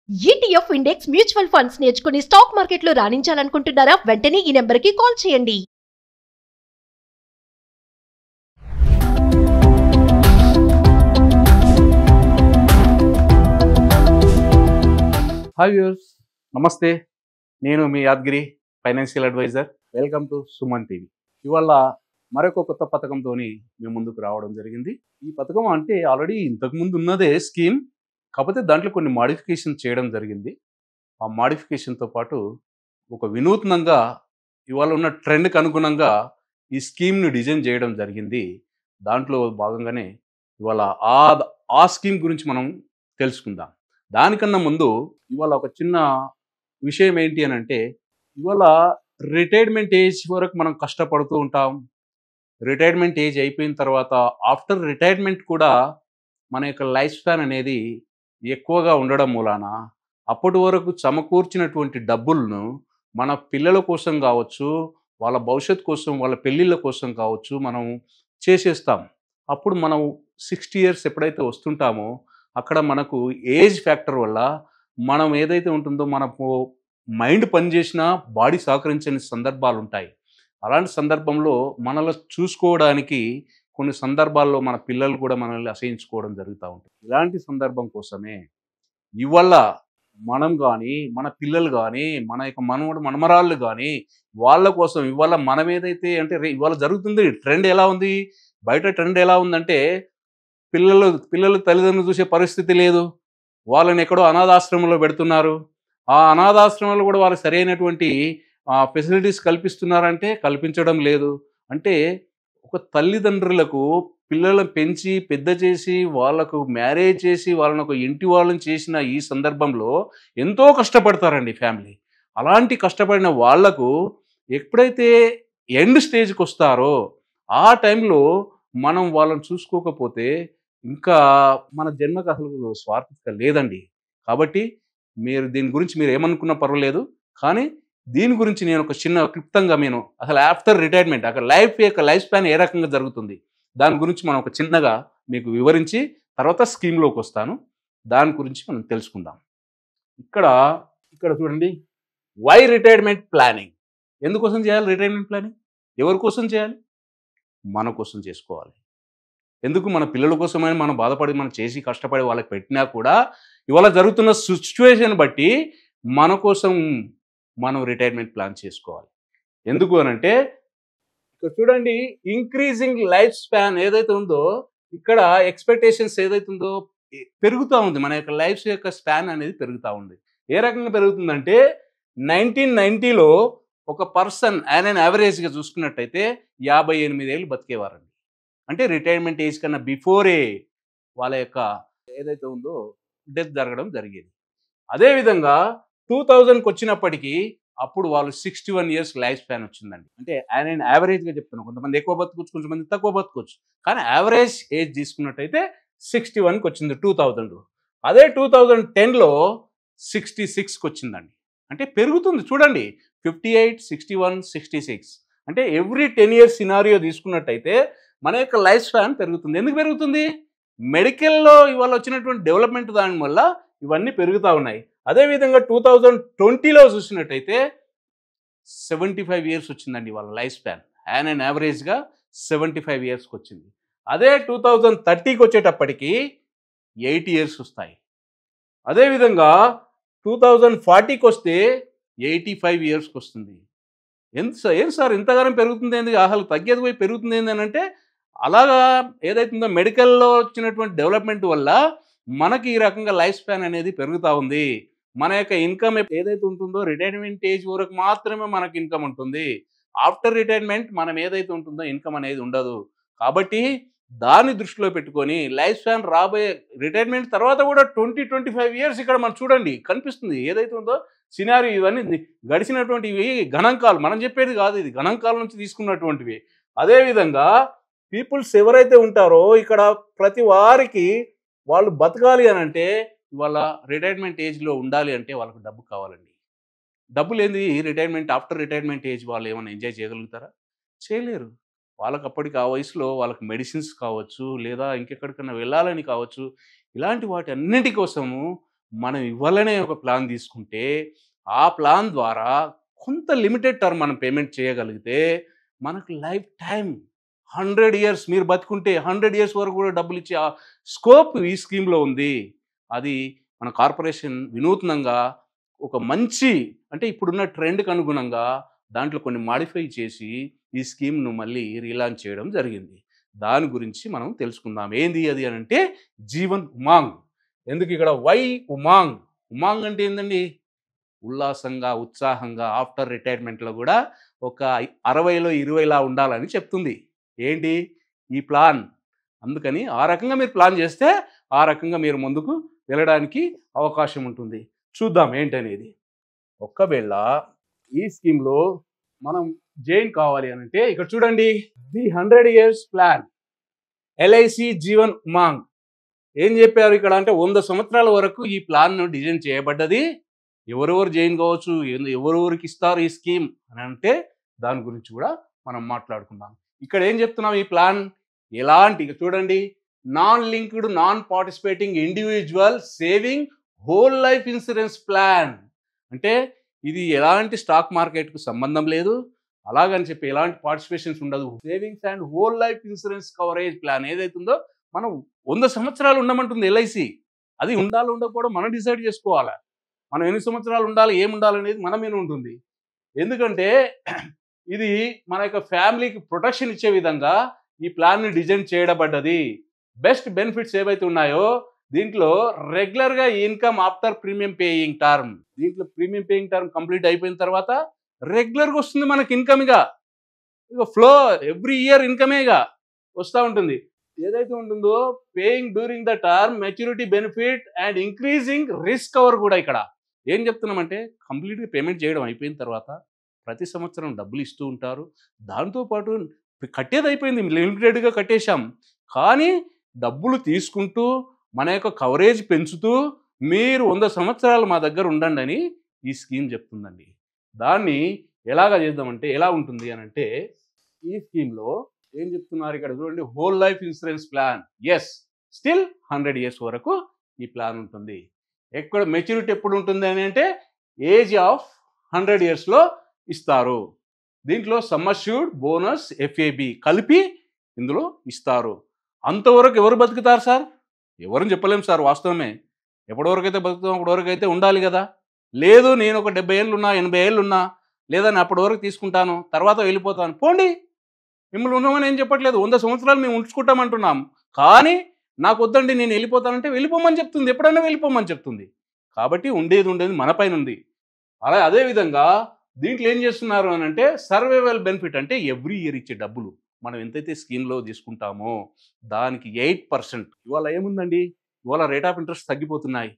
ETF index mutual funds నేర్చుకుని stock మార్కెట్లో రాణించాలనుకుంటున్నారా? వెంటనే ఈ నెంబర్కి కాల్ చేయండి. హాయ్ వ్యూయర్స్, నమస్తే. నేను మీ Yadgiri, financial advisor. Welcome to Suman TV. ఇవాళ మరొక కొత్త పథకంతో మేము ముందుకు రావడం జరిగింది. ఈ పథకం అంటే ఆల్రెడీ ఇంతకుముందు ఉన్నదే స్కీమ్, కాకపోతే దాంట్లో కొన్ని మాడిఫికేషన్ చేయడం జరిగింది. ఆ మాడిఫికేషన్తో పాటు ఒక వినూత్నంగా ఇవాళ ఉన్న ట్రెండ్కి అనుగుణంగా ఈ స్కీమ్ని డిజైన్ చేయడం జరిగింది. దాంట్లో భాగంగానే ఇవాళ ఆ స్కీమ్ గురించి మనం తెలుసుకుందాం. దానికన్నా ముందు ఇవాళ ఒక చిన్న విషయం ఏంటి అని అంటే, ఇవాళ రిటైర్మెంట్ ఏజ్ వరకు మనం కష్టపడుతూ ఉంటాం. రిటైర్మెంట్ ఏజ్ అయిపోయిన తర్వాత ఆఫ్టర్ రిటైర్మెంట్ కూడా మన యొక్క లైఫ్ స్పాన్ అనేది ఎక్కువగా ఉండడం మూలాన అప్పటి వరకు సమకూర్చినటువంటి డబ్బులను మన పిల్లల కోసం కావచ్చు, వాళ్ళ భవిష్యత్తు కోసం, వాళ్ళ పెళ్ళిళ్ళ కోసం కావచ్చు, మనం చేసేస్తాం. అప్పుడు మనం 60 ఇయర్స్ ఎప్పుడైతే వస్తుంటామో అక్కడ మనకు ఏజ్ ఫ్యాక్టర్ వల్ల మనం ఏదైతే ఉంటుందో మనకు మైండ్ పనిచేసినా బాడీ సహకరించని సందర్భాలు ఉంటాయి. అలాంటి సందర్భంలో మనల్ని చూసుకోవడానికి కొన్ని సందర్భాల్లో మన పిల్లలు కూడా మనల్ని అసహించుకోవడం జరుగుతూ ఉంటుంది. ఇలాంటి సందర్భం కోసమే ఇవాళ మనం కానీ, మన పిల్లలు కానీ, మన యొక్క మనమరాళ్ళు కానీ వాళ్ళ కోసం ఇవాళ మనం ఏదైతే అంటే ఇవాళ జరుగుతుంది ట్రెండ్ ఎలా ఉంది, బయట ట్రెండ్ ఎలా ఉందంటే పిల్లలు తల్లిదండ్రులు చూసే పరిస్థితి లేదు. వాళ్ళని ఎక్కడో అనాథాశ్రమంలో పెడుతున్నారు. ఆ అనాథాశ్రమంలో కూడా వాళ్ళకి సరైనటువంటి ఫెసిలిటీస్ కల్పిస్తున్నారంటే కల్పించడం లేదు. అంటే ఒక తల్లిదండ్రులకు పిల్లలను పెంచి పెద్ద చేసి వాళ్ళకు మ్యారేజ్ చేసి వాళ్ళని ఒక ఇంటి వాళ్ళని చేసిన ఈ సందర్భంలో ఎంతో కష్టపడతారండి ఫ్యామిలీ. అలాంటి కష్టపడిన వాళ్లకు ఎప్పుడైతే ఎండ్ స్టేజ్కి వస్తారో ఆ టైంలో మనం వాళ్ళని చూసుకోకపోతే ఇంకా మన జన్మకు అసలు స్వార్థత లేదండి. కాబట్టి దీని గురించి మీరు ఏమనుకున్నా పర్వాలేదు, కానీ దీని గురించి నేను ఒక చిన్న క్లుప్తంగా అసలు ఆఫ్టర్ రిటైర్మెంట్ అక్కడ లైఫ్ స్పాన్ ఏ రకంగా జరుగుతుంది దాని గురించి మనం ఒక చిన్నగా మీకు వివరించి తర్వాత స్కీమ్లోకి వస్తాను. దాని గురించి మనం తెలుసుకుందాం. ఇక్కడ చూడండి, వై రిటైర్మెంట్ ప్లానింగ్. ఎందుకోసం చేయాలి రిటైర్మెంట్ ప్లానింగ్? ఎవరి కోసం చేయాలి? మన కోసం చేసుకోవాలి. ఎందుకు? మన పిల్లల కోసమని మనం బాధపడి మనం చేసి కష్టపడి వాళ్ళకి పెట్టినా కూడా ఇవాళ జరుగుతున్న సిచ్యువేషన్ బట్టి మన కోసం మనం రిటైర్మెంట్ ప్లాన్ చేసుకోవాలి. ఎందుకు అనంటే ఇక్కడ చూడండి, ఇంక్రీజింగ్ లైఫ్ స్పాన్ ఏదైతే ఉందో ఇక్కడ ఎక్స్పెక్టేషన్స్ ఏదైతే ఉందో పెరుగుతూ ఉంది. మన యొక్క లైఫ్ యొక్క స్పాన్ అనేది పెరుగుతూ ఉంది. ఏ రకంగా పెరుగుతుందంటే 1990లో ఒక పర్సన్ ఆయన యావరేజ్గా చూసుకున్నట్టయితే 58 ఏళ్ళు బతికేవారండి. అంటే రిటైర్మెంట్ ఏజ్ కన్నా బిఫోరే వాళ్ళ యొక్క ఏదైతే ఉందో డెత్ జరగడం జరిగేది. అదేవిధంగా 2000కి వచ్చినప్పటికీ అప్పుడు వాళ్ళు 61 ఇయర్స్ లైఫ్ స్పాన్ వచ్చిందండి. అంటే ఆయన యావరేజ్గా చెప్తున్నాను, కొంతమంది ఎక్కువ బతుకోవచ్చు, కొంతమంది తక్కువ బతుకోవచ్చు, కానీ యావరేజ్ ఏజ్ తీసుకున్నట్టయితే 61కి వచ్చింది 2000లో. అదే 2010లో 66కి వచ్చిందండి. అంటే పెరుగుతుంది చూడండి, 58, 61, 66. అంటే ఎవ్రీ 10 ఇయర్స్ సినారియో తీసుకున్నట్టయితే మన యొక్క లైఫ్ స్పాన్ పెరుగుతుంది. ఎందుకు పెరుగుతుంది? మెడికల్లో ఇవాళ వచ్చినటువంటి డెవలప్మెంట్ దాని వల్ల ఇవన్నీ పెరుగుతూ ఉన్నాయి. అదేవిధంగా 2020లో చూసినట్టయితే 75 ఇయర్స్ వచ్చిందండి వాళ్ళ లైఫ్ స్పాన్. ఆయన యావరేజ్గా 75 ఇయర్స్కి వచ్చింది. అదే 2030కి వచ్చేటప్పటికి 80 ఇయర్స్ వస్తాయి. అదేవిధంగా 2040కి వస్తే 85 ఇయర్స్కి వస్తుంది. ఏం సార్ ఇంతగానం పెరుగుతుంది ఏంది, అసలు తగ్గేది పోయి పెరుగుతుంది ఏంది అని అంటే, అలాగా ఏదైతుందో మెడికల్లో వచ్చినటువంటి డెవలప్మెంట్ వల్ల మనకి ఈ రకంగా లైఫ్ స్పాన్ అనేది పెరుగుతూ ఉంది. మన యొక్క ఇన్కమ్ ఏదైతే ఉంటుందో రిటైర్మెంట్ ఏజ్ వరకు మాత్రమే మనకి ఇన్కమ్ ఉంటుంది. ఆఫ్టర్ రిటైర్మెంట్ మనం ఏదైతే ఉంటుందో ఇన్కమ్ అనేది ఉండదు. కాబట్టి దాన్ని దృష్టిలో పెట్టుకొని లైఫ్ స్పాన్ రాబోయే రిటైర్మెంట్ తర్వాత కూడా 20-25 ఇయర్స్ ఇక్కడ మనం చూడండి కనిపిస్తుంది ఏదైతే ఉందో సినారీ. ఇవన్నీ గడిచినటువంటివి గణాంకాలు, మనం చెప్పేది కాదు, ఇది గణాంకాల నుంచి తీసుకున్నటువంటివి. అదేవిధంగా పీపుల్స్ ఎవరైతే ఉంటారో ఇక్కడ ప్రతి వారికి వాళ్ళు బతకాలి అని అంటే ఇవాళ రిటైర్మెంట్ ఏజ్లో ఉండాలి అంటే వాళ్ళకు డబ్బు కావాలండి. డబ్బు లేని రిటైర్మెంట్ ఆఫ్టర్ రిటైర్మెంట్ ఏజ్ వాళ్ళు ఏమైనా ఎంజాయ్ చేయగలుగుతారా? చేయలేరు. వాళ్ళకి అప్పటికి ఆ వయసులో వాళ్ళకి మెడిసిన్స్ కావచ్చు, లేదా ఇంకెక్కడికన్నా వెళ్ళాలని కావచ్చు, ఇలాంటి వాటి అన్నింటి కోసము మనం ఇవ్వాలనే ఒక ప్లాన్ తీసుకుంటే ఆ ప్లాన్ ద్వారా కొంత లిమిటెడ్ టర్మ్ మనం పేమెంట్ చేయగలిగితే మనకు లైఫ్ టైం 100 ఇయర్స్ మీరు బతుకుంటే 100 ఇయర్స్ వరకు కూడా డబ్బులు ఇచ్చే ఆ స్కోప్ ఈ స్కీమ్లో ఉంది. అది మన కార్పొరేషన్ వినూత్నంగా ఒక మంచి అంటే ఇప్పుడున్న ట్రెండ్కి అనుగుణంగా దాంట్లో కొన్ని మాడిఫై చేసి ఈ స్కీమ్ను మళ్ళీ రీలాంచ్ చేయడం జరిగింది. దాని గురించి మనం తెలుసుకుందాం. ఏంది అది అని అంటే జీవన్ ఉమాంగ్. ఎందుకు ఇక్కడ వై ఉమాంగ్? ఉమాంగ్ అంటే ఏందండి? ఉల్లాసంగా, ఉత్సాహంగా ఆఫ్టర్ రిటైర్మెంట్లో కూడా ఒక 60లో 20లా ఉండాలని చెప్తుంది. ఏంటి ఈ ప్లాన్? అందుకని ఆ రకంగా మీరు ప్లాన్ చేస్తే ఆ రకంగా మీరు ముందుకు వెళ్ళడానికి అవకాశం ఉంటుంది. చూద్దాం ఏంటనేది. ఒకవేళ ఈ స్కీమ్లో మనం జాయిన్ కావాలి అని అంటే ఇక్కడ చూడండి, the 100 years plan LIC Jeevan Umang. ఏం చెప్పారు ఇక్కడ అంటే 100 సంవత్సరాల వరకు ఈ ప్లాన్ను డిజైన్ చేయబడ్డది. ఎవరెవరు జాయిన్ కావచ్చు, ఎవరెవరికి ఇస్తారు ఈ స్కీమ్ అని అంటే దాని గురించి కూడా మనం మాట్లాడుకుందాం. ఇక్కడ ఏం చెప్తున్నాం, ఈ ప్లాన్ ఎలాంటి చూడండి, non linked non participating individual saving whole life insurance plan. అంటే ఇది ఎలాంటి స్టాక్ మార్కెట్కు సంబంధం లేదు, అలాగని చెప్పి ఎలాంటి పార్టిసిపేషన్స్ ఉండదు. Savings and whole life insurance coverage plan ఏదైతుందో మనం 100 సంవత్సరాలు ఉండమంటుంది ఎల్ఐసి. అది ఉండాలి ఉండకపోవడం మనం డిసైడ్ చేసుకోవాలి. మనం ఎన్ని సంవత్సరాలు ఉండాలి, ఏమి ఉండాలనేది మన మీద ఉంటుంది. ఎందుకంటే ఇది మన యొక్క ఫ్యామిలీకి ప్రొటెక్షన్ ఇచ్చే విధంగా ఈ ప్లాన్ని డిజైన్ చేయబడ్డది. బెస్ట్ బెనిఫిట్స్ ఏవైతే ఉన్నాయో దీంట్లో రెగ్యులర్గా income after premium paying term. దీంట్లో ప్రీమియం పేయింగ్ టర్మ్ కంప్లీట్ అయిపోయిన తర్వాత రెగ్యులర్గా వస్తుంది మనకి ఇన్కమ్గా. ఇక ఫ్లో ఎవ్రీ ఇయర్ ఇన్కమేగా వస్తూ ఉంటుంది. ఏదైతే ఉంటుందో paying during the term, maturity benefit and increasing risk cover కూడా. ఇక్కడ ఏం చెప్తున్నామంటే కంప్లీట్గా పేమెంట్ చేయడం అయిపోయిన తర్వాత ప్రతి సంవత్సరం డబ్బులు ఇస్తూ ఉంటారు. దాంతోపాటు కట్టేది అయిపోయింది, లిమిటెడ్గా కట్టేశాం, కానీ డబ్బులు తీసుకుంటూ మన యొక్క కవరేజ్ పెంచుతూ మీరు 100 సంవత్సరాలు మా దగ్గర ఉండండి అని ఈ స్కీమ్ చెప్తుందండి. దాన్ని ఎలాగా చేద్దామంటే ఎలా ఉంటుంది అని అంటే ఈ స్కీమ్లో ఏం చెప్తున్నారు ఇక్కడ చూడండి, whole life insurance plan. Yes, still 100 years వరకు ఈ ప్లాన్ ఉంటుంది. ఎక్కడ మెచ్యూరిటీ ఎప్పుడు ఉంటుంది అని అంటే ఏజ్ ఆఫ్ 100 ఇయర్స్లో ఇస్తారు. దీంట్లో సమ్ అష్యూర్డ్, బోనస్, ఎఫ్ఏబి కలిపి ఇందులో ఇస్తారు. అంతవరకు ఎవరు బతుకుతారు సార్? ఎవరని చెప్పలేము సార్, వాస్తవమే. ఎప్పటివరకు అయితే బతుకుతాం అప్పటివరకు అయితే ఉండాలి కదా. లేదు నేను ఒక 70 ఏళ్ళు ఉన్నా, 80 ఏళ్ళు ఉన్నా, లేదా నేను అప్పటి వరకు తీసుకుంటాను తర్వాత వెళ్ళిపోతాను, పోండి. మిమ్మల్ని ఉన్నామని ఏం చెప్పట్లేదు, 100 సంవత్సరాలు మేము ఉంచుకుంటామంటున్నాం. కానీ నాకు వద్దండి నేను వెళ్ళిపోతానంటే వెళ్ళిపోమని చెప్తుంది, ఎప్పుడైనా వెళ్ళిపోమని చెప్తుంది. కాబట్టి ఉండేది మన పైన ఉంది. అదేవిధంగా దీంట్లో ఏం చేస్తున్నారు అని అంటే సర్వైవల్ బెనిఫిట్, అంటే ఎవ్రీ ఇయర్ ఇచ్చే డబ్బులు మనం ఎంతైతే స్కీమ్లో తీసుకుంటామో దానికి 8%. ఇవాళ ఏముందండి, ఇవాళ రేట్ ఆఫ్ ఇంట్రెస్ట్ తగ్గిపోతున్నాయి.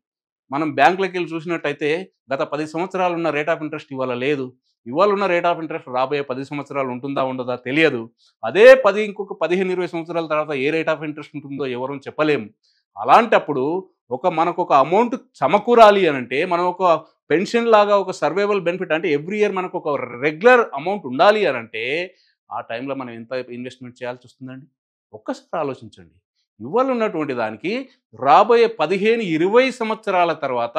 మనం బ్యాంకులకు వెళ్ళి చూసినట్టయితే గత 10 సంవత్సరాలు ఉన్న రేట్ ఆఫ్ ఇంట్రెస్ట్ ఇవాళ లేదు. ఇవాళ ఉన్న రేట్ ఆఫ్ ఇంట్రెస్ట్ రాబోయే 10 సంవత్సరాలు ఉంటుందా ఉండదా తెలియదు. అదే ఇంకొక 15-20 సంవత్సరాల తర్వాత ఏ రేట్ ఆఫ్ ఇంట్రెస్ట్ ఉంటుందో ఎవరూ చెప్పలేము. అలాంటప్పుడు మనకు ఒక అమౌంట్ సమకూరాలి అని అంటే మనం ఒక పెన్షన్ లాగా ఒక సర్వైవల్ బెనిఫిట్, అంటే ఎవ్రీ ఇయర్ మనకు ఒక రెగ్యులర్ అమౌంట్ ఉండాలి అని అంటే ఆ టైంలో మనం ఎంత ఇన్వెస్ట్మెంట్ చేయాల్సి వస్తుందండి? ఒక్కసారి ఆలోచించండి. ఇవాళ ఉన్నటువంటి దానికి రాబోయే 15-20 సంవత్సరాల తర్వాత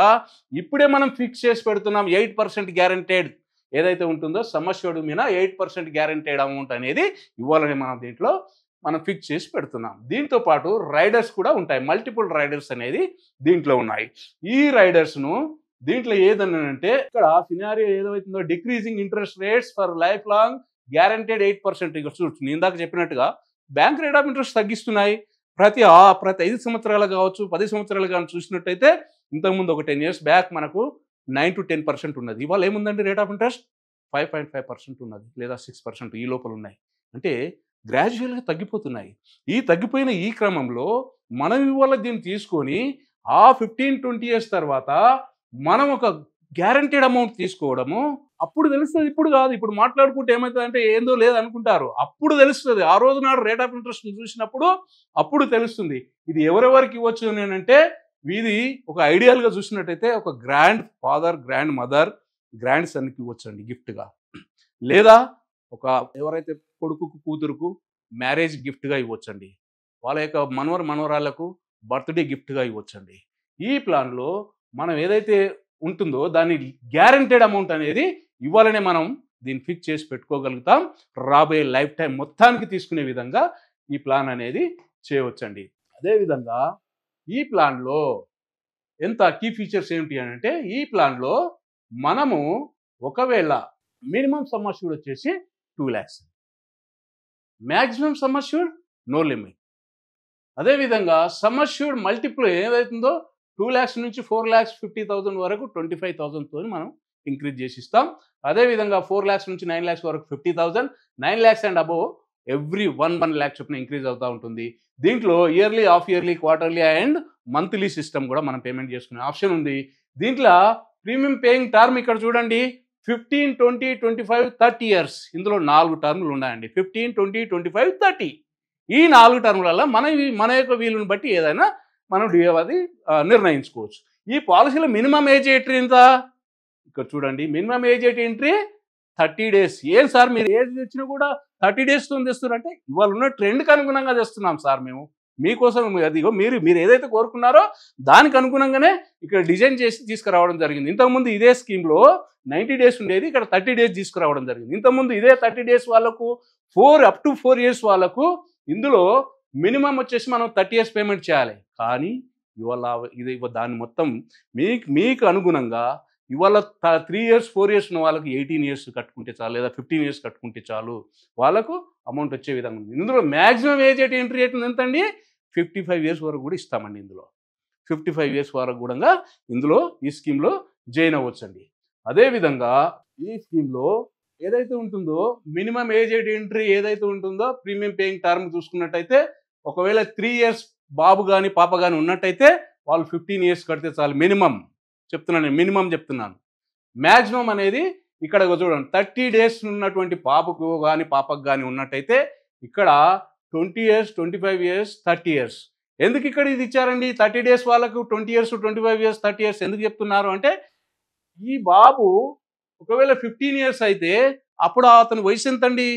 ఇప్పుడే మనం ఫిక్స్ చేసి పెడుతున్నాం 8% గ్యారంటెడ్ ఏదైతే ఉంటుందో సమస్యడు మీద 8% గ్యారంటెడ్ అమౌంట్ అనేది ఇవ్వాలని మనం దీంట్లో ఫిక్స్ చేసి పెడుతున్నాం. దీంతో పాటు రైడర్స్ కూడా ఉంటాయి, మల్టిపుల్ రైడర్స్ అనేది దీంట్లో ఉన్నాయి. ఈ రైడర్స్ను దీంట్లో ఏదనంటే ఇక్కడ సినారియో ఏదైతుందో decreasing interest rates for life long guaranteed 8%. ఇక చూడొచ్చు, నేను ఇందాక చెప్పినట్టుగా బ్యాంక్ రేట్ ఆఫ్ ఇంట్రెస్ట్ తగ్గిస్తున్నాయి. ప్రతి 5 సంవత్సరాలు కావచ్చు, 10 సంవత్సరాలు కానీ చూసినట్టయితే ఇంతకుముందు ఒక 10 ఇయర్స్ బ్యాక్ మనకు 9 to 10% ఉన్నది. ఇవాళ ఏముందండి రేట్ ఆఫ్ ఇంట్రెస్ట్ 5.5% ఉన్నది, లేదా 6% ఈ లోపల ఉన్నాయి. అంటే గ్రాడ్యువల్గా తగ్గిపోతున్నాయి. ఈ తగ్గిపోయిన ఈ క్రమంలో మనం ఇవాళ దీన్ని తీసుకొని 15-20 ఇయర్స్ తర్వాత మనం ఒక గ్యారంటీడ్ అమౌంట్ తీసుకోవడము అప్పుడు తెలుస్తుంది, ఇప్పుడు కాదు. ఇప్పుడు మాట్లాడుకుంటే ఏమవుతుందంటే ఏందో లేదనుకుంటారు, అప్పుడు తెలుస్తుంది. ఆ రోజు నాడు రేట్ ఆఫ్ ఇంట్రెస్ట్ చూసినప్పుడు అప్పుడు తెలుస్తుంది. ఇది ఎవరెవరికి ఇవ్వచ్చు అని అంటే ఇది ఒక ఐడియల్గా చూసినట్టయితే ఒక grandfather, grandmother, grand సన్కి ఇవ్వచ్చండి గిఫ్ట్గా, లేదా ఒక ఎవరైతే కొడుకుకు కూతురుకు మ్యారేజ్ గిఫ్ట్గా ఇవ్వచ్చండి, వాళ్ళ యొక్క మనవరాళ్లకు బర్త్డే గిఫ్ట్గా ఇవ్వచ్చండి. ఈ ప్లాన్లో మనం ఏదైతే ఉంటుందో దాని గ్యారంటెడ్ అమౌంట్ అనేది ఇవ్వాలనే మనం దీన్ని ఫిక్స్ చేసి పెట్టుకోగలుగుతాం. రాబోయే లైఫ్ టైం మొత్తానికి తీసుకునే విధంగా ఈ ప్లాన్ అనేది చేయవచ్చండి. అదేవిధంగా ఈ ప్లాన్లో ఎంత కీ ఫీచర్స్ ఏమిటి అని అంటే, ఈ ప్లాన్లో మనము ఒకవేళ మినిమం సమ్ అష్యూర్డ్ వచ్చేసి 2 lakhs, maximum sum assured no limit. అదేవిధంగా సమ్ అష్యూర్డ్ మల్టిపుల్ ఏదైతుందో 2 lakhs నుంచి 4,50,000 వరకు 25,000తో మనం ఇంక్రీజ్ చేసి ఇస్తాం. అదేవిధంగా 4 lakhs నుంచి 9 lakhs వరకు 50,000, 9 lakhs and above every 1 lakh చొప్పున ఇంక్రీజ్ అవుతూ ఉంటుంది. దీంట్లో yearly, half yearly, quarterly and monthly system కూడా మనం పేమెంట్ చేసుకునే ఆప్షన్ ఉంది. దీంట్లో ప్రీమియం పేయింగ్ టర్మ్ ఇక్కడ చూడండి, 15, 20, 25, 30 years. ఇందులో 4 టర్ములు ఉన్నాయండి. 15, 20, 25, 30. ఈ 4 టర్ములలో మన యొక్క వీలుని బట్టి ఏదైనా మనం అది నిర్ణయించుకోవచ్చు. ఈ పాలసీలో మినిమం ఏజ్ ఎంట్రీ ఎంత? ఇక్కడ చూడండి, మినిమం ఏజ్ ఎంట్రీ 30 days. ఏం సార్ మీరు ఏజ్ తెచ్చినా కూడా 30 daysతో తెస్తున్నారంటే, ఇవాళ ఉన్న ట్రెండ్కి అనుగుణంగా తెస్తున్నాం సార్ మేము మీకోసం. అదిగో మీరు ఏదైతే కోరుకున్నారో దానికి అనుగుణంగానే ఇక్కడ డిజైన్ చేసి తీసుకురావడం జరిగింది. ఇంతకుముందు ఇదే స్కీమ్లో 90 days ఉండేది, ఇక్కడ 30 days తీసుకురావడం జరిగింది. ఇంతకుముందు ఇదే 30 days వాళ్ళకు 4 years వాళ్ళకు ఇందులో మినిమం వచ్చేసి మనం 30 years పేమెంట్ చేయాలి. కానీ ఇవాళ ఇది దాన్ని మొత్తం మీకు అనుగుణంగా ఇవాళ 3 years 4 years ఉన్న వాళ్ళకి 18 years కట్టుకుంటే చాలు, లేదా 15 years కట్టుకుంటే చాలు, వాళ్ళకు అమౌంట్ వచ్చే విధంగా ఉంది. ఇందులో మ్యాక్సిమం ఏజ్ ఎంట్రీ రేట్ ఎంతండి? 55 years వరకు కూడా ఇస్తామండి. ఇందులో 55 years వరకు కూడా ఇందులో ఈ స్కీమ్లో జాయిన్ అవ్వచ్చండి. అదేవిధంగా ఈ స్కీమ్లో ఏదైతే ఉంటుందో మినిమం ఏజ్ ఎంట్రీ ఏదైతే ఉంటుందో ప్రీమియం పేయింగ్ టర్మ్ చూసుకున్నట్టయితే, ఒకవేళ 3 years బాబు కానీ పాప కానీ ఉన్నట్టయితే వాళ్ళు 15 years కడితే చాలు. మినిమం చెప్తున్నాను. మ్యాక్సిమం అనేది ఇక్కడ చూడండి, 30 days ఉన్నటువంటి పాపకు కానీ పాపకు కానీ ఉన్నట్టయితే ఇక్కడ 20 years, 25 years, 30 years. ఎందుకు ఇక్కడ ఇది ఇచ్చారండి? 30 days వాళ్ళకు 20 years, 25 years, 30 years ఎందుకు చెప్తున్నారు అంటే, ఈ బాబు ఒకవేళ 15 years అయితే అప్పుడు అతని వయసు ఎంతండి?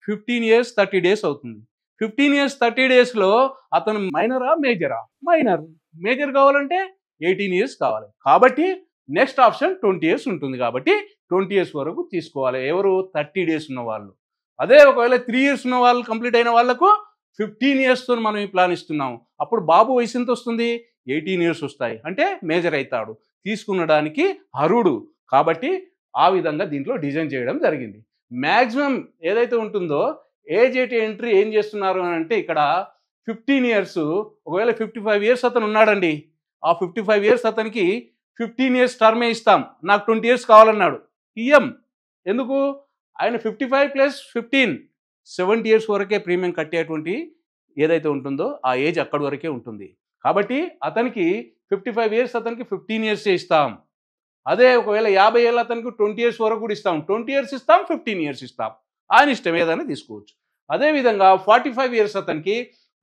15 years 30 days అవుతుంది. 15 years 30 daysలో అతను మైనరా మేజరా? మేజర్ కావాలంటే 18 years కావాలి. కాబట్టి నెక్స్ట్ ఆప్షన్ 20 years ఉంటుంది. కాబట్టి 20 years వరకు తీసుకోవాలి ఎవరు? 30 days ఉన్న వాళ్ళు. అదే ఒకవేళ 3 years ఉన్న వాళ్ళు కంప్లీట్ అయిన వాళ్ళకు 15 yearsతో మనం ఈ ప్లాన్ ఇస్తున్నాము. అప్పుడు బాబు వయసు ఎంత వస్తుంది? 18 years వస్తాయి. అంటే మేజర్ అవుతాడు, తీసుకునడానికి అర్హుడు. కాబట్టి ఆ విధంగా దీంట్లో డిజైన్ చేయడం జరిగింది. మ్యాక్సిమం ఏదైతే ఉంటుందో ఏజ్ ఎంట్రీ ఏం చేస్తున్నారు అని అంటే, ఇక్కడ 15 years, ఒకవేళ 55 years అతను ఉన్నాడండి, ఆ 55 years అతనికి 15 years టర్మే ఇస్తాం. నాకు 20 years కావాలన్నాడు, ఇయ్యం. ఎందుకు? ఆయన 55 + 15 70 years వరకే ప్రీమియం కట్టేటువంటి ఏదైతే ఉంటుందో ఆ ఏజ్ అక్కడి వరకే ఉంటుంది. కాబట్టి అతనికి 55 years అతనికి 15 years ఇస్తాం. అదే ఒకవేళ 50 ఏళ్ళు అతనికి 20 years వరకు కూడా ఇస్తాం. 20 years ఇస్తాం, 15 years ఇస్తాం. ఆయన ఇష్టం ఏదైనా తీసుకోవచ్చు. అదేవిధంగా 45 years అతనికి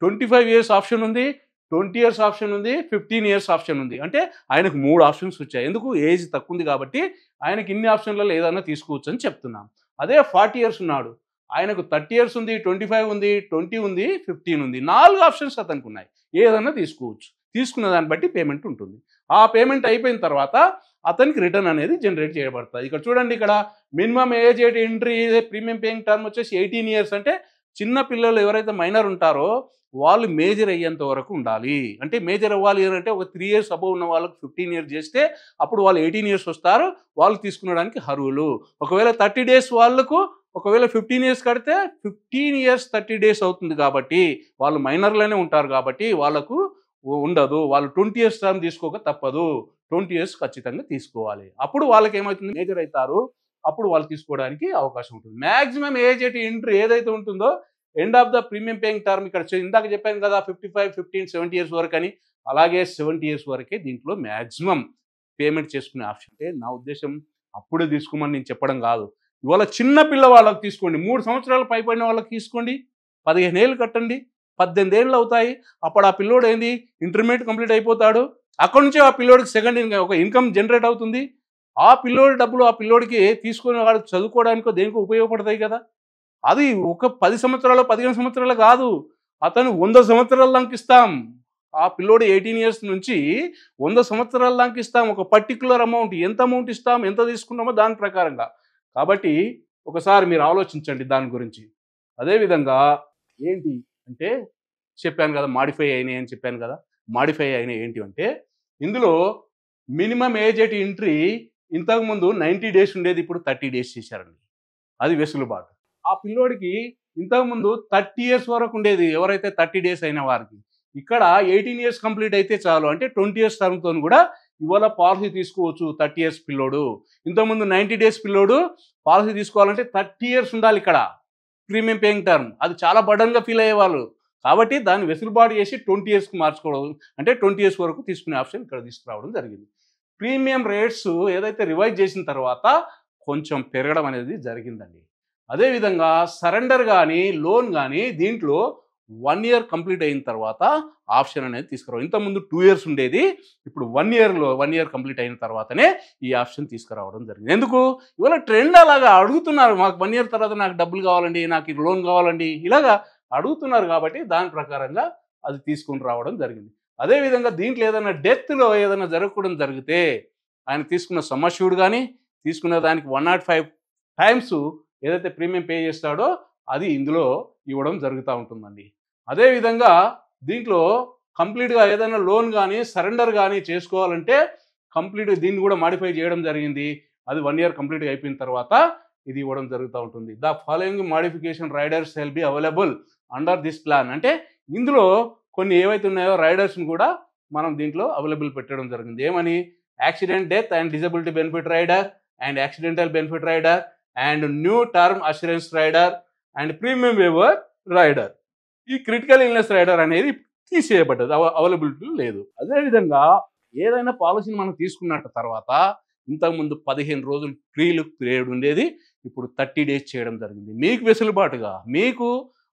25 years ఆప్షన్ ఉంది, 20 years ఆప్షన్ ఉంది, 15 years ఆప్షన్ ఉంది. అంటే ఆయనకు 3 ఆప్షన్స్ వచ్చాయి. ఎందుకు? ఏజ్ తక్కువ ఉంది కాబట్టి ఆయనకి ఇన్ని ఆప్షన్లలో ఏదైనా తీసుకోవచ్చు అని చెప్తున్నాం. అదే 40 years ఉన్నాడు, ఆయనకు 30 years ఉంది, 25 ఉంది, 20 ఉంది, 15 ఉంది. 4 ఆప్షన్స్ అతనికి ఉన్నాయి. ఏదైనా తీసుకోవచ్చు. తీసుకున్న దాన్ని బట్టి పేమెంట్ ఉంటుంది. ఆ పేమెంట్ అయిపోయిన తర్వాత అతనికి రిటర్న్ అనేది జనరేట్ చేయబడుతుంది. ఇక్కడ చూడండి, ఇక్కడ minimum age entry premium paying term వచ్చేసి 18 years. అంటే చిన్న పిల్లలు ఎవరైతే మైనర్ ఉంటారో వాళ్ళు మేజర్ అయ్యేంత వరకు ఉండాలి. అంటే మేజర్ అవ్వాలి అంటే ఒక 3 years అబోవ్ ఉన్న వాళ్ళకు 15 years చేస్తే అప్పుడు వాళ్ళు 18 years వస్తారు, వాళ్ళు తీసుకునడానికి అర్హులు. ఒకవేళ 30 days వాళ్ళకు ఒకవేళ 15 years కడితే 15 years 30 days అవుతుంది. కాబట్టి వాళ్ళు మైనర్లోనే ఉంటారు కాబట్టి వాళ్ళకు ఉండదు. వాళ్ళు 20 years టర్మ్ తీసుకోక తప్పదు. 20 years ఖచ్చితంగా తీసుకోవాలి. అప్పుడు వాళ్ళకి ఏమవుతుంది? మేజర్ అవుతారు. అప్పుడు వాళ్ళు తీసుకోవడానికి అవకాశం ఉంటుంది. మ్యాక్సిమం ఏజ్ ఎంట్రీ ఏదైతే ఉంటుందో end of the premium paying term, ఇక్కడ ఇందాక చెప్పాను కదా 55, 15, 70 years వరకు అని, అలాగే 70 years వరకే దీంట్లో మ్యాక్సిమం పేమెంట్ చేసుకునే ఆప్షన్. అంటే నా ఉద్దేశం అప్పుడే తీసుకోమని నేను చెప్పడం కాదు. ఇవాళ చిన్న పిల్ల వాళ్ళకి తీసుకోండి, 3 సంవత్సరాలు పైపడిన వాళ్ళకి తీసుకోండి, 15 ఏళ్ళు కట్టండి, 18 ఏళ్ళు అవుతాయి. అప్పుడు ఆ పిల్లోడు ఏంది? ఇంటర్మీడియట్ కంప్లీట్ అయిపోతాడు. అక్కడి నుంచి ఆ పిల్లోడికి సెకండ్ ఒక ఇన్కమ్ జనరేట్ అవుతుంది. ఆ పిల్లోడి డబ్బులు ఆ పిల్లోడికి తీసుకుని వాడు చదువుకోవడానికో దేనికో ఉపయోగపడతాయి కదా. అది ఒక 10 సంవత్సరాలు 15 సంవత్సరాలు కాదు, అతను 100 సంవత్సరాల దానికి ఇస్తాం. ఆ పిల్లోడు 18 ఇయర్స్ నుంచి 100 సంవత్సరాల దాకా ఇస్తాం. ఒక పర్టిక్యులర్ అమౌంట్, ఎంత అమౌంట్ ఇస్తాం, ఎంత తీసుకున్నామో దాని ప్రకారంగా. కాబట్టి ఒకసారి మీరు ఆలోచించండి దాని గురించి. అదేవిధంగా ఏంటి అంటే చెప్పాను కదా, మాడిఫై అయినాయి అని చెప్పాను కదా. మాడిఫై అయినాయి ఏంటి అంటే, ఇందులో మినిమం ఏజ్ ఎట్ ఎంట్రీ ఇంతకుముందు 90 డేస్ ఉండేది, ఇప్పుడు 30 డేస్ చేశారండి. అది వెసులుబాటు. ఆ పిల్లోడికి ఇంతకుముందు 30 ఇయర్స్ వరకు ఉండేది, ఎవరైతే 30 డేస్ అయిన వారికి. ఇక్కడ 18 ఇయర్స్ కంప్లీట్ అయితే చాలు, అంటే 20 ఇయర్స్ టర్మ్తో కూడా ఇవాళ పాలసీ తీసుకోవచ్చు 30 ఇయర్స్ పిల్లోడు. ఇంతకుముందు 90 డేస్ పిల్లోడు పాలసీ తీసుకోవాలంటే 30 ఇయర్స్ ఉండాలి ఇక్కడ ప్రీమియం పేయింగ్ టర్మ్. అది చాలా బర్డన్గా ఫీల్ అయ్యేవాళ్ళు. కాబట్టి దాన్ని వెసులుబాటు చేసి 20 ఇయర్స్కి మార్చుకోవడం, అంటే 20 ఇయర్స్ వరకు తీసుకునే ఆప్షన్ ఇక్కడ తీసుకురావడం జరిగింది. ప్రీమియం రేట్స్ ఏదైతే రివైజ్ చేసిన తర్వాత కొంచెం పెరగడం అనేది జరిగిందండి. అదేవిధంగా సరెండర్ కానీ లోన్ కానీ దీంట్లో 1 ఇయర్ కంప్లీట్ అయిన తర్వాత ఆప్షన్ అనేది తీసుకురావడం. ఇంతకుముందు 2 ఇయర్స్ ఉండేది, ఇప్పుడు 1 ఇయర్ కంప్లీట్ అయిన తర్వాతనే ఈ ఆప్షన్ తీసుకురావడం జరిగింది. ఎందుకు? ఇవాళ ట్రెండ్ అలాగా అడుగుతున్నారు, మాకు 1 ఇయర్ తర్వాత నాకు డబ్బులు కావాలండి, నాకు లోన్ కావాలండి, ఇలాగా అడుగుతున్నారు. కాబట్టి దాని ప్రకారంగా అది తీసుకుని రావడం జరిగింది. అదేవిధంగా దీంట్లో ఏదైనా డెత్లో ఏదైనా జరగకూడదు జరిగితే ఆయన తీసుకున్న సమ్ అష్యూర్డ్ కానీ తీసుకున్న దానికి 105 టైమ్స్ ఏదైతే ప్రీమియం పే చేస్తాడో అది ఇందులో ఇవ్వడం జరుగుతూ ఉంటుందండి. అదేవిధంగా దీంట్లో కంప్లీట్గా ఏదైనా లోన్ కానీ సరెండర్ కానీ చేసుకోవాలంటే కంప్లీట్ దీన్ని కూడా మాడిఫై చేయడం జరిగింది. అది 1 ఇయర్ కంప్లీట్గా అయిపోయిన తర్వాత ఇది ఇవ్వడం జరుగుతూ ఉంటుంది. The following modification riders will be available under this plan. అంటే ఇందులో కొన్ని ఏవైతే ఉన్నాయో రైడర్స్ని కూడా మనం దీంట్లో అవైలబుల్ పెట్టడం జరిగింది. ఏమని? Accident death and disability benefit rider and accidental benefit rider and new term assurance rider and premium waiver rider. ఈ క్రిటికల్ ఇల్నెస్ రైడర్ అనేది తీసేయబడ్డది, అవైలబిలిటీ లేదు. అదేవిధంగా ఏదైనా పాలసీని మనం తీసుకున్నట్టు తర్వాత ఇంతకుముందు 15 రోజులు ప్రీ లుక్ పీరియడ్ ఉండేది, ఇప్పుడు 30 డేస్ చేయడం జరిగింది. మీకు వెసులుబాటుగా, మీకు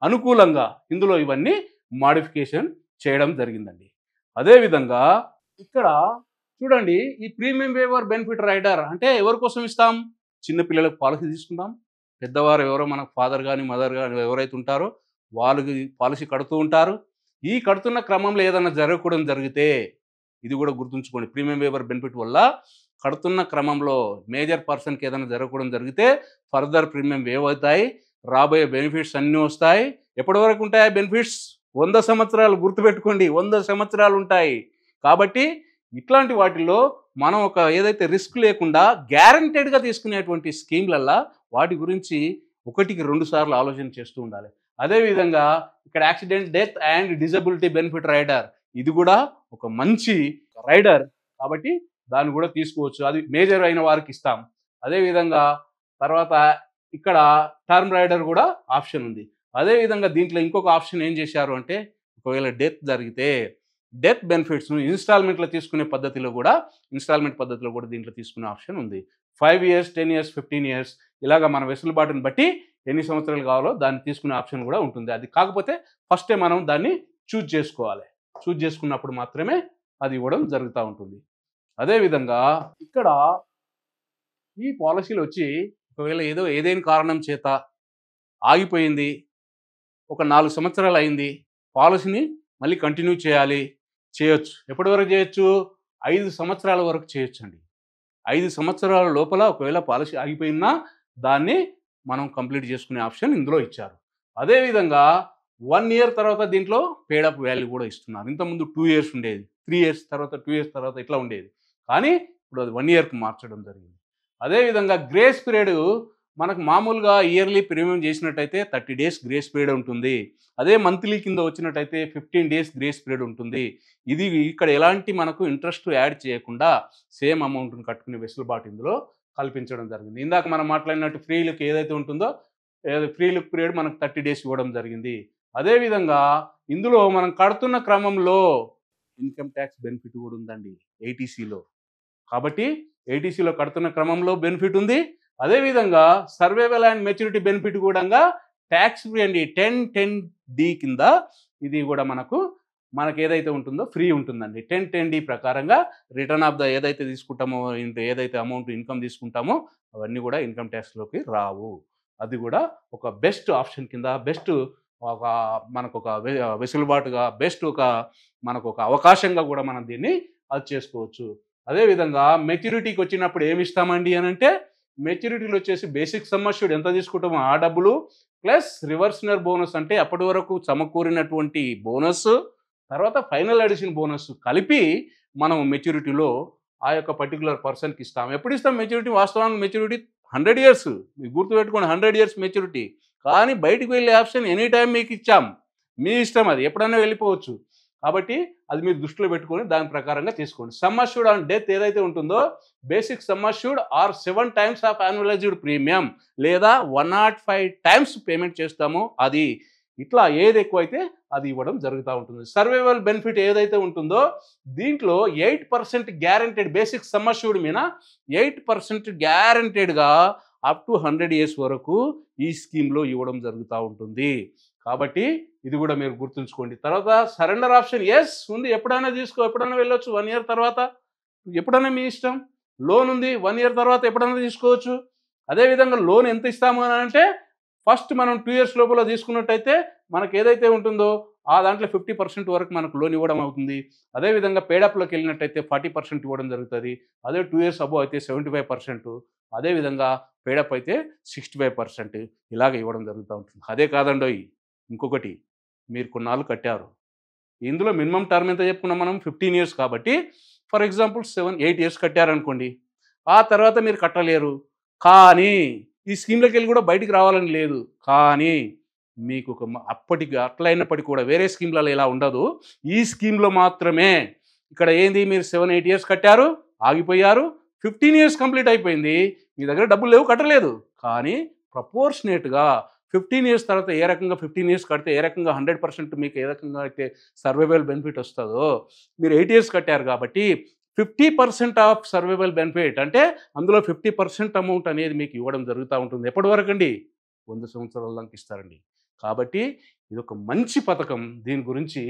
అనుకూలంగా ఇందులో ఇవన్నీ మాడిఫికేషన్ చేయడం జరిగిందండి. అదేవిధంగా ఇక్కడ చూడండి, ఈ ప్రీమియం వేవర్ బెనిఫిట్ రైడర్ అంటే ఎవరి కోసం ఇస్తాం? చిన్నపిల్లలకు పాలసీ తీసుకుంటాం, పెద్దవారు ఎవరో మన ఫాదర్ కానీ మదర్ కానీ ఎవరైతే ఉంటారో వాళ్ళకి పాలసీ కడుతూ ఉంటారు. ఈ కడుతున్న క్రమంలో ఏదైనా జరగకూడదు జరిగితే, ఇది కూడా గుర్తుంచుకోండి, ప్రీమియం వేవర్ బెనిఫిట్ వల్ల కడుతున్న క్రమంలో మేజర్ పర్సన్కి ఏదైనా జరగకూడదు జరిగితే ఫర్దర్ ప్రీమియం వేవ్ అవుతాయి, రాబోయే బెనిఫిట్స్ అన్నీ వస్తాయి. ఎప్పటి వరకు ఉంటాయి బెనిఫిట్స్? 100 సంవత్సరాలు. గుర్తుపెట్టుకోండి, 100 సంవత్సరాలు ఉంటాయి. కాబట్టి ఇట్లాంటి వాటిల్లో మనం ఒక ఏదైతే రిస్క్ లేకుండా గ్యారంటెడ్గా తీసుకునేటువంటి స్కీమ్లల్లా వాటి గురించి 1కి 2 సార్లు ఆలోచన చేస్తూ ఉండాలి. అదేవిధంగా ఇక్కడ accident death and disability benefit rider, ఇది కూడా ఒక మంచి రైడర్ కాబట్టి దాన్ని కూడా తీసుకోవచ్చు, అది మేజర్ అయిన వారికి ఇస్తాం. అదేవిధంగా తర్వాత ఇక్కడ టర్మ్ రైడర్ కూడా ఆప్షన్ ఉంది. అదేవిధంగా దీంట్లో ఇంకొక ఆప్షన్ ఏం చేశారు అంటే, ఒకవేళ డెత్ జరిగితే డెత్ బెనిఫిట్స్ను ఇన్స్టాల్మెంట్లో తీసుకునే పద్ధతిలో కూడా, ఇన్స్టాల్మెంట్ పద్ధతిలో కూడా దీంట్లో తీసుకునే ఆప్షన్ ఉంది. 5 ఇయర్స్, 10 ఇయర్స్, 15 ఇయర్స్ ఇలాగా మన వెసులుబాటుని బట్టి ఎన్ని సంవత్సరాలు కావాలో దాన్ని తీసుకునే ఆప్షన్ కూడా ఉంటుంది. అది కాకపోతే ఫస్టే మనం దాన్ని చూజ్ చేసుకోవాలి. చూజ్ చేసుకున్నప్పుడు మాత్రమే అది ఇవ్వడం జరుగుతూ ఉంటుంది. అదేవిధంగా ఇక్కడ ఈ పాలసీలు వచ్చి ఒకవేళ ఏదైనా కారణం చేత ఆగిపోయింది, ఒక 4 సంవత్సరాలు అయింది, పాలసీని మళ్ళీ కంటిన్యూ చేయొచ్చు. ఎప్పటి వరకు చేయొచ్చు? 5 సంవత్సరాల వరకు చేయొచ్చు అండి. 5 సంవత్సరాల లోపల ఒకవేళ పాలసీ ఆగిపోయినా దాన్ని మనం కంప్లీట్ చేసుకునే ఆప్షన్ ఇందులో ఇచ్చారు. అదేవిధంగా 1 ఇయర్ తర్వాత దీంట్లో పేడప్ వాల్యూ కూడా ఇస్తున్నారు. ఇంతకుముందు 2 ఇయర్స్ ఉండేది, 3 ఇయర్స్ తర్వాత 2 ఇయర్స్ తర్వాత ఇట్లా ఉండేది, కానీ ఇప్పుడు అది 1 ఇయర్కి మార్చడం జరిగింది. అదేవిధంగా గ్రేస్ పీరియడ్ మనకు మామూలుగా ఇయర్లీ ప్రీమియం చేసినట్టయితే 30 డేస్ గ్రేస్ పీరియడ్ ఉంటుంది. అదే మంత్లీ కింద వచ్చినట్టయితే 15 డేస్ గ్రేస్ పీరియడ్ ఉంటుంది. ఇది ఇక్కడ ఎలాంటి మనకు ఇంట్రెస్ట్ యాడ్ చేయకుండా సేమ్ అమౌంట్ని కట్టుకునే వెసులుబాటు ఇందులో కల్పించడం జరిగింది. ఇందాక మనం మాట్లాడినట్టు ఫ్రీ లుక్ ఏదైతే ఉంటుందో, ఫ్రీ లుక్ పీరియడ్ మనకు 30 డేస్ ఇవ్వడం జరిగింది. అదేవిధంగా ఇందులో మనం కడుతున్న క్రమంలో ఇన్కమ్ ట్యాక్స్ బెనిఫిట్ కూడా ఉందండి ఏటీసీలో. కాబట్టి ఏటీసీలో కడుతున్న క్రమంలో బెనిఫిట్ ఉంది. అదేవిధంగా సర్వైవల్ అండ్ మెచ్యూరిటీ బెనిఫిట్ కూడా ట్యాక్స్ ఫ్రీ అండి. 1010D కింద ఇది కూడా మనకు ఏదైతే ఉంటుందో ఫ్రీ ఉంటుందండి. 1010D ప్రకారంగా రిటర్న్ ఆఫ్ ద ఏదైతే తీసుకుంటామో, ఏదైతే అమౌంట్ ఇన్కమ్ తీసుకుంటామో అవన్నీ కూడా ఇన్కమ్ ట్యాక్స్లోకి రావు. అది కూడా ఒక బెస్ట్ ఆప్షన్ కింద, బెస్ట్ ఒక మనకు ఒక వెసులుబాటుగా బెస్ట్ మనకు ఒక అవకాశంగా కూడా మనం దీన్ని అది చేసుకోవచ్చు. అదేవిధంగా మెచ్యూరిటీకి వచ్చినప్పుడు ఏమి ఇస్తామండి అని అంటే, మెచ్యూరిటీలో వచ్చేసి బేసిక్ సమ్ అష్యూర్డ్ ఎంత తీసుకుంటామో ఆ డబ్బులు ప్లస్ రివర్సినర్ బోనస్ అంటే అప్పటి వరకు సమకూరినటువంటి బోనస్, తర్వాత ఫైనల్ అడిషన్ బోనస్ కలిపి మనం మెచ్యూరిటీలో ఆ యొక్క పర్టికులర్ పర్సన్కి ఇస్తాం. ఎప్పుడు ఇస్తాం మెచ్యూరిటీ? వాస్తవానికి మెచ్యూరిటీ 100 years, మీకు గుర్తుపెట్టుకోండి, 100 years మెచ్యూరిటీ. కానీ బయటికి వెళ్ళే ఆప్షన్ ఎనీ టైం మీకు ఇచ్చాం, మీ ఇష్టం, అది ఎప్పుడైనా వెళ్ళిపోవచ్చు. కాబట్టి అది మీరు దృష్టిలో పెట్టుకొని దాని ప్రకారంగా తీసుకోండి. సమ్ అష్యూర్డ్ ఆన్ డెత్ ఏదైతే ఉంటుందో, basic sum assured or 7 times of annualised premium లేదా 105 times పేమెంట్ చేస్తామో అది. ఇట్లా ఏది ఎక్కువైతే అది ఇవ్వడం జరుగుతూ ఉంటుంది. సర్వైవల్ బెనిఫిట్ ఏదైతే ఉంటుందో దీంట్లో 8% గ్యారెంటెడ్, బేసిక్ సమ్ అష్యూర్డ్ మీద 8% గ్యారెంటెడ్గా అప్ టు 100 years వరకు ఈ స్కీమ్లో ఇవ్వడం జరుగుతూ ఉంటుంది. కాబట్టి ఇది కూడా మీరు గుర్తుంచుకోండి. తర్వాత సరెండర్ ఆప్షన్ ఎస్ ఉంది, ఎప్పుడైనా తీసుకో, ఎప్పుడైనా వెళ్ళొచ్చు. 1 year తర్వాత ఎప్పుడైనా మీ ఇష్టం. లోన్ ఉంది, 1 year తర్వాత ఎప్పుడైనా తీసుకోవచ్చు. అదేవిధంగా లోన్ ఎంత ఇస్తాము అని అంటే, ఫస్ట్ మనం 2 years లోపల తీసుకున్నట్టయితే మనకు ఏదైతే ఉంటుందో ఆ దాంట్లో 50% వరకు మనకు లోన్ ఇవ్వడం అవుతుంది. అదేవిధంగా పేడప్లోకి వెళ్ళినట్టయితే 40% ఇవ్వడం జరుగుతుంది. అదే 2 years అబోవ్ అయితే 75%, అదేవిధంగా పేడప్ అయితే 65% ఇలాగ ఇవ్వడం జరుగుతూ ఉంటుంది. అదే కాదండోయ్, ఇంకొకటి, మీరు కొన్నాళ్ళు కట్టారు, ఇందులో మినిమం టర్మ్ ఎంత చెప్పుకున్నాం మనం? 15 years. కాబట్టి ఫర్ ఎగ్జాంపుల్ 7-8 years కట్టారనుకోండి, ఆ తర్వాత మీరు కట్టలేరు. కానీ ఈ స్కీమ్లోకి వెళ్ళి కూడా బయటికి రావాలని లేదు. కానీ మీకు ఒక అప్పటికి అట్లయినప్పటికీ కూడా వేరే స్కీమ్లలో ఇలా ఉండదు. ఈ స్కీమ్లో మాత్రమే ఇక్కడ ఏంది, మీరు 7-8 years కట్టారు, ఆగిపోయారు, 15 years కంప్లీట్ అయిపోయింది, మీ దగ్గర డబ్బులు లేవు, కట్టలేదు. కానీ ప్రపోర్షనేట్గా 15 years తర్వాత ఏ రకంగా 15 years కడితే ఏ రకంగా 100% మీకు ఏ రకంగా అయితే సర్వైవల్ బెనిఫిట్ వస్తుందో, మీరు 8 years కట్టారు కాబట్టి 50% ఆఫ్ సర్వైవల్ బెనిఫిట్ అంటే అందులో 50% అమౌంట్ అనేది మీకు ఇవ్వడం జరుగుతూ ఉంటుంది. ఎప్పటి వరకు అండి? 100 సంవత్సరాల దాకా ఇస్తారండి. కాబట్టి ఇది ఒక మంచి పథకం. దీని గురించి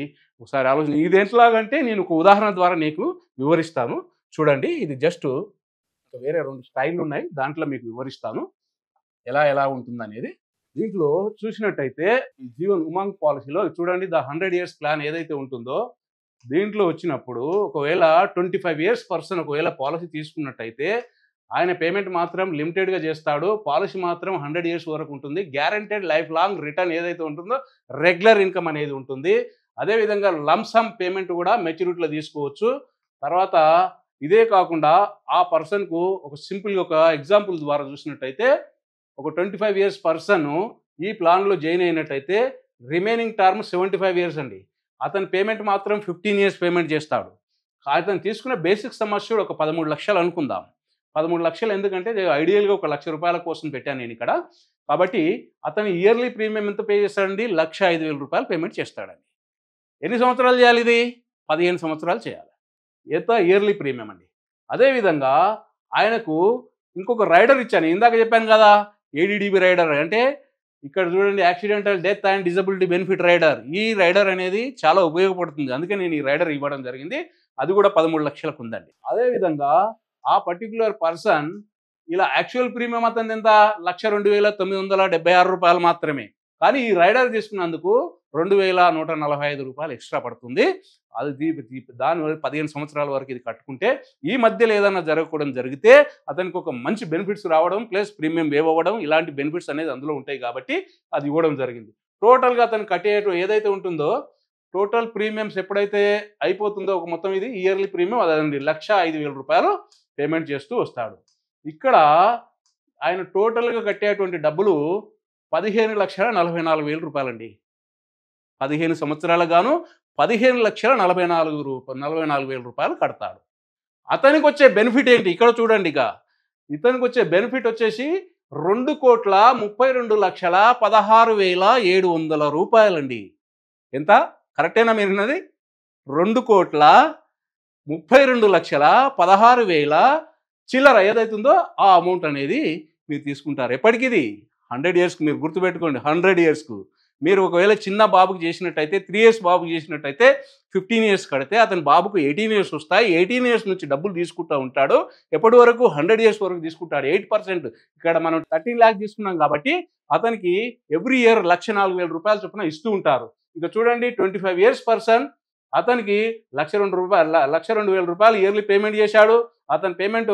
ఒకసారి ఆలోచన. ఇది ఎట్లాగంటే నేను ఒక ఉదాహరణ ద్వారా నీకు వివరిస్తాను. చూడండి, ఇది జస్ట్ వేరే 2 స్టైల్ ఉన్నాయి, దాంట్లో మీకు వివరిస్తాను ఎలా ఉంటుందనేది. దీంట్లో చూసినట్టయితే ఈ జీవన్ ఉమంగ్ పాలసీలో చూడండి, ద 100 years ప్లాన్ ఏదైతే ఉంటుందో దీంట్లో వచ్చినప్పుడు ఒకవేళ 25 years పర్సన్ ఒకవేళ పాలసీ తీసుకున్నట్టయితే ఆయన పేమెంట్ మాత్రం లిమిటెడ్గా చేస్తాడు. పాలసీ మాత్రం 100 years వరకు ఉంటుంది. గ్యారెంటెడ్ లైఫ్ లాంగ్ రిటర్న్ ఏదైతే ఉంటుందో రెగ్యులర్ ఇన్కమ్ అనేది ఉంటుంది. అదేవిధంగా లంసమ్ పేమెంట్ కూడా మెచ్యూరిటీలో తీసుకోవచ్చు. తర్వాత ఇదే కాకుండా ఆ పర్సన్కు ఒక సింపుల్గా ఒక ఎగ్జాంపుల్ ద్వారా చూసినట్టయితే, ఒక 25 years పర్సన్ ఈ ప్లాన్లో జాయిన్ అయినట్టయితే రిమైనింగ్ టర్మ్ 75 years అండి. అతని పేమెంట్ మాత్రం 15 years పేమెంట్ చేస్తాడు. అతను తీసుకున్న బేసిక్ సమ్ అష్యూర్డ్ ఒక 13 లక్షలు అనుకుందాం. 13 లక్షలు ఎందుకంటే ఐడియల్గా 1 లక్ష రూపాయల కోసం పెట్టాను నేను ఇక్కడ. కాబట్టి అతను ఇయర్లీ ప్రీమియం ఎంత పే చేస్తాడండి? 1,05,000 రూపాయలు పేమెంట్ చేస్తాడండి. ఎన్ని సంవత్సరాలు చేయాలి ఇది? 15 సంవత్సరాలు చేయాలి. ఎంత ఇయర్లీ ప్రీమియం అండి. అదేవిధంగా ఆయనకు ఇంకొక రైడర్ ఇచ్చాను, ఇందాక చెప్పాను కదా, ADDB రైడర్ అంటే ఇక్కడ చూడండి, accidental death and disability benefit rider. ఈ రైడర్ అనేది చాలా ఉపయోగపడుతుంది, అందుకే నేను ఈ రైడర్ ఇవ్వడం జరిగింది. అది కూడా 13 లక్షలకు ఉందండి. అదేవిధంగా ఆ పర్టిక్యులర్ పర్సన్ ఇలా యాక్చువల్ ప్రీమియం అతను ఎంత? 1,02,976 రూపాయలు మాత్రమే. కానీ ఈ రైడర్ తీసుకున్నందుకు 2,145 రూపాయలు ఎక్స్ట్రా పడుతుంది. అది దాని 15 సంవత్సరాల వరకు ఇది కట్టుకుంటే ఈ మధ్యలో ఏదైనా జరగకూడదు జరిగితే అతనికి ఒక మంచి బెనిఫిట్స్ రావడం ప్లస్ ప్రీమియం వేవ్ అవ్వడం ఇలాంటి బెనిఫిట్స్ అనేది అందులో ఉంటాయి. కాబట్టి అది ఇవ్వడం జరిగింది. టోటల్గా అతను కట్టే ఏదైతే ఉంటుందో టోటల్ ప్రీమియమ్స్ ఎప్పుడైతే అయిపోతుందో ఒక మొత్తం ఇది ఇయర్లీ ప్రీమియం అదండి 1,05,000 రూపాయలు పేమెంట్ చేస్తూ వస్తాడు. ఇక్కడ ఆయన టోటల్గా కట్టేటువంటి డబ్బులు 15,44,000 రూపాయలండి. 15 సంవత్సరాలకు గాను 15,44,000 రూపాయలు కడతాడు. అతనికి వచ్చే బెనిఫిట్ ఏంటి? ఇక్కడ చూడండి, ఇక ఇతనికి వచ్చే బెనిఫిట్ వచ్చేసి 2,32,16,700 రూపాయలండి. ఎంత? కరెక్టేనా మీరు విన్నది? 2,32,16,700 చిల్లర ఏదైతుందో ఆ అమౌంట్ అనేది మీరు తీసుకుంటారు. ఎప్పటికిది? 100 yearsకు. మీరు గుర్తుపెట్టుకోండి, 100 yearsకు మీరు ఒకవేళ చిన్న బాబుకి చేసినట్టయితే 3 years బాబుకి చేసినట్టయితే 15 years కడితే అతని బాబుకు 18 years వస్తాయి. 18 years నుంచి డబ్బులు తీసుకుంటూ ఉంటాడు. ఎప్పటి వరకు 100 years వరకు తీసుకుంటాడు. 8%. ఇక్కడ మనం 13 lakhs తీసుకున్నాం కాబట్టి అతనికి ఎవ్రీ ఇయర్ 1,04,000 రూపాయలు చొప్పున ఇస్తూ ఉంటారు. ఇక చూడండి 25 years పర్సన్ అతనికి 1,02,000 రూపాయలు ఇయర్లీ పేమెంట్ చేశాడు. అతని పేమెంట్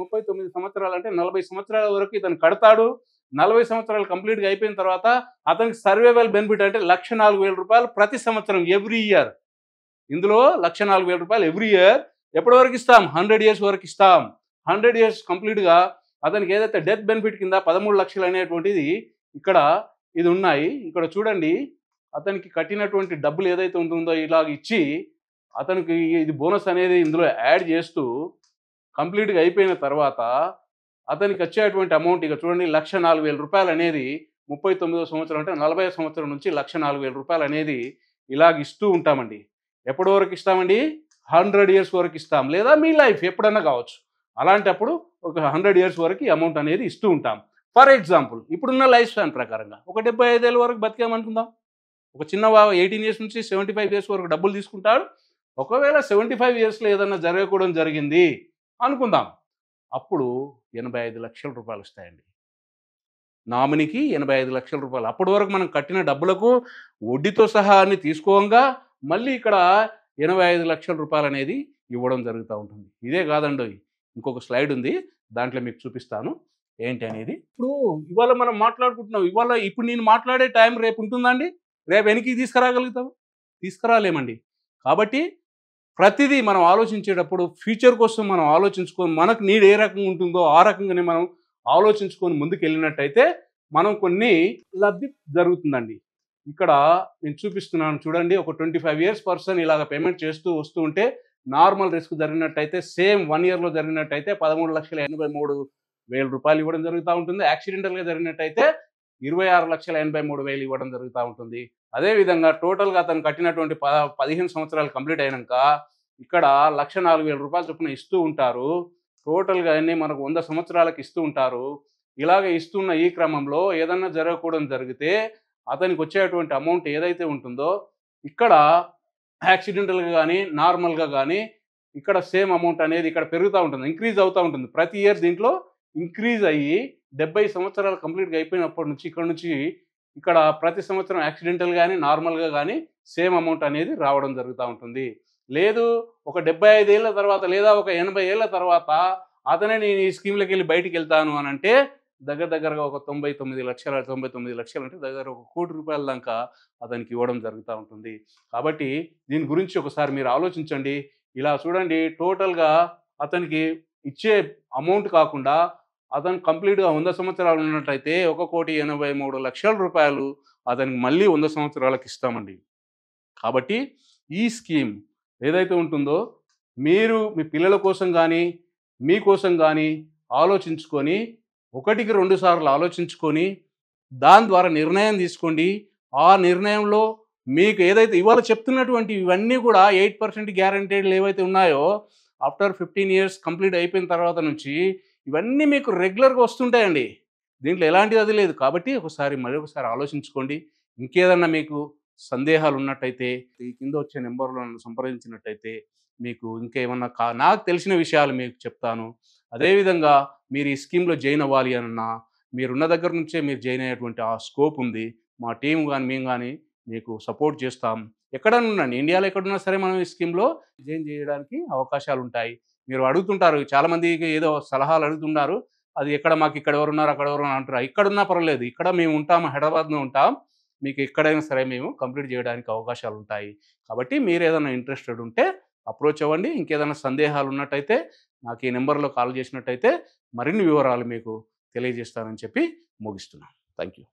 39 సంవత్సరాలు అంటే 40 సంవత్సరాల వరకు ఇతను కడతాడు. 40 సంవత్సరాలు కంప్లీట్గా అయిపోయిన తర్వాత అతనికి సర్వైవల్ బెనిఫిట్ అంటే 1,04,000 రూపాయలు ప్రతి సంవత్సరం ఎవ్రీ ఇయర్. ఇందులో 1,04,000 రూపాయలు ఎవ్రీ ఇయర్ ఎప్పటి వరకు ఇస్తాం? 100 years వరకు ఇస్తాం. 100 years కంప్లీట్గా అతనికి ఏదైతే డెత్ బెనిఫిట్ కింద 13 లక్షలు అనేటువంటిది ఇక్కడ ఇది ఉన్నాయి. ఇక్కడ చూడండి అతనికి కట్టినటువంటి డబ్బులు ఏదైతే ఉంటుందో ఇలాగ ఇచ్చి అతనికి ఇది బోనస్ అనేది ఇందులో యాడ్ చేస్తూ కంప్లీట్గా అయిపోయిన తర్వాత అతనికి వచ్చేటువంటి అమౌంట్ ఇక చూడండి 1,04,000 రూపాయలు అనేది 39వ సంవత్సరం అంటే 40వ సంవత్సరం నుంచి 1,04,000 రూపాయలు అనేది ఇలాగ ఇస్తూ ఉంటామండి. ఎప్పటి వరకు ఇస్తామండి? 100 years వరకు ఇస్తాం. లేదా మీ లైఫ్ ఎప్పుడన్నా కావచ్చు. అలాంటప్పుడు ఒక 100 years వరకు అమౌంట్ అనేది ఇస్తూ ఉంటాం. ఫర్ ఎగ్జాంపుల్ ఇప్పుడున్న లైఫ్ స్పాన్ ప్రకారంగా ఒక 75 ఏళ్ళ వరకు బతికామనుకుందాం. ఒక చిన్న 18 years నుంచి 75 years వరకు డబ్బులు తీసుకుంటాడు. ఒకవేళ 75 yearsలో ఏదన్నా జరగకూడదు జరిగింది అనుకుందాం. అప్పుడు 85 లక్షల రూపాయలు వస్తాయండి. నామినీకి 85 లక్షల రూపాయలు. అప్పటి వరకు మనం కట్టిన డబ్బులకు వడ్డీతో సహా అన్ని తీసుకోగా మళ్ళీ ఇక్కడ 85 లక్షల రూపాయలు అనేది ఇవ్వడం జరుగుతూ ఉంటుంది. ఇదే కాదండి, ఇంకొక స్లైడ్ ఉంది, దాంట్లో మీకు చూపిస్తాను ఏంటి అనేది. ఇప్పుడు ఇవాళ మనం మాట్లాడుకుంటున్నాం. ఇప్పుడు నేను మాట్లాడే టైం రేపు ఉంటుందండి? రేపు వెనక్కి తీసుకురాగలుగుతాము? తీసుకురాలేమండి. కాబట్టి ప్రతిదీ మనం ఆలోచించేటప్పుడు ఫ్యూచర్ కోసం మనం ఆలోచించుకొని మనకు నీడ్ ఏ రకంగా ఉంటుందో ఆ రకంగానే మనం ఆలోచించుకొని ముందుకు వెళ్ళినట్టయితే మనం కొన్ని లబ్ధి జరుగుతుందండి. ఇక్కడ నేను చూపిస్తున్నాను చూడండి. ఒక 25 years పర్సన్ ఇలాగ పేమెంట్ చేస్తూ వస్తూ ఉంటే నార్మల్ రిస్క్ జరిగినట్టయితే సేమ్ 1 yearలో జరిగినట్టయితే 13,83,000 రూపాయలు ఇవ్వడం జరుగుతూ ఉంటుంది. యాక్సిడెంటల్గా జరిగినట్టయితే 26,83,000 ఇవ్వడం జరుగుతూ ఉంటుంది. అదేవిధంగా టోటల్గా అతను కట్టినటువంటి 15 సంవత్సరాలు కంప్లీట్ అయినాక ఇక్కడ 1,04,000 రూపాయలు చొప్పున ఇస్తూ ఉంటారు. టోటల్గా అన్నీ మనకు 100 సంవత్సరాలకు ఇస్తూ ఉంటారు. ఇలాగ ఇస్తున్న ఈ క్రమంలో ఏదన్నా జరగకూడదు జరిగితే అతనికి వచ్చేటువంటి అమౌంట్ ఏదైతే ఉంటుందో ఇక్కడ యాక్సిడెంటల్గా కానీ నార్మల్గా కానీ ఇక్కడ సేమ్ అమౌంట్ అనేది ఇక్కడ పెరుగుతూ ఉంటుంది, ఇంక్రీజ్ అవుతూ ఉంటుంది. ప్రతి ఇయర్ దీంట్లో ఇంక్రీజ్ అయ్యి 70 సంవత్సరాలు కంప్లీట్గా అయిపోయినప్పటి నుంచి ఇక్కడ నుంచి ఇక్కడ ప్రతి సంవత్సరం యాక్సిడెంటల్ కానీ నార్మల్గా కానీ సేమ్ అమౌంట్ అనేది రావడం జరుగుతూ ఉంటుంది. లేదు ఒక 75 ఏళ్ళ తర్వాత లేదా ఒక 80 ఏళ్ళ తర్వాత అతనే నేను ఈ స్కీమ్లోకి వెళ్ళి బయటికి వెళ్తాను అని అంటే దగ్గరగా ఒక 99 లక్షలు అంటే దగ్గర ఒక 1 కోటి రూపాయల దాకా అతనికి ఇవ్వడం జరుగుతూ ఉంటుంది. కాబట్టి దీని గురించి ఒకసారి మీరు ఆలోచించండి. ఇలా చూడండి, టోటల్గా అతనికి ఇచ్చే అమౌంట్ కాకుండా అతను కంప్లీట్గా 100 సంవత్సరాలు ఉన్నట్టయితే 1,83,00,000 రూపాయలు అతనికి మళ్ళీ 100 సంవత్సరాలకు ఇస్తామండి. కాబట్టి ఈ స్కీమ్ ఏదైతే ఉంటుందో మీరు మీ పిల్లల కోసం కానీ మీకోసం కానీ ఆలోచించుకొని 1కి 2 సార్లు ఆలోచించుకొని దాని ద్వారా నిర్ణయం తీసుకోండి. ఆ నిర్ణయంలో మీకు ఏదైతే ఇవాళ చెప్తున్నటువంటి ఇవన్నీ కూడా 8% గ్యారంటీడ్లు ఏవైతే ఉన్నాయో ఆఫ్టర్ 15 years కంప్లీట్ అయిపోయిన తర్వాత నుంచి ఇవన్నీ మీకు రెగ్యులర్గా వస్తుంటాయండి. దీంట్లో ఎలాంటిది అది లేదు. కాబట్టి మరొకసారి ఆలోచించుకోండి. ఇంకేదన్నా మీకు సందేహాలు ఉన్నట్టయితే ఈ కింద వచ్చే నెంబర్లో నన్ను సంప్రదించినట్టయితే మీకు ఇంకేమన్నా నాకు తెలిసిన విషయాలు మీకు చెప్తాను. అదేవిధంగా మీరు ఈ స్కీమ్లో జాయిన్ అవ్వాలి అన్నా మీరున్న దగ్గర నుంచే మీరు జాయిన్ అయ్యేటువంటి ఆ స్కోప్ ఉంది. మా టీం కానీ మేము కానీ మీకు సపోర్ట్ చేస్తాం. ఎక్కడన్నా ఉండండి, ఇండియాలో ఎక్కడున్నా సరే మనం ఈ స్కీమ్లో జాయిన్ చేయడానికి అవకాశాలు ఉంటాయి. మీరు అడుగుతుంటారు, చాలామందికి ఏదో సలహాలు అడుగుతున్నారు, అది మాకు ఇక్కడ ఎవరు ఉన్నారు అక్కడ ఎవరు అంటారు. ఇక్కడున్నా పర్వాలేదు, ఇక్కడ మేము ఉంటాం, హైదరాబాద్లో ఉంటాం, మీకు ఎక్కడైనా సరే మేము కంప్లీట్ చేయడానికి అవకాశాలు ఉంటాయి. కాబట్టి మీరు ఏదైనా ఇంట్రెస్టెడ్ ఉంటే అప్రోచ్ అవ్వండి. ఇంకేదైనా సందేహాలు ఉన్నట్టయితే నాకు ఈ నెంబర్లో కాల్ చేసినట్టయితే మరిన్ని వివరాలు మీకు తెలియజేస్తానని చెప్పి ముగిస్తున్నాను. Thank you.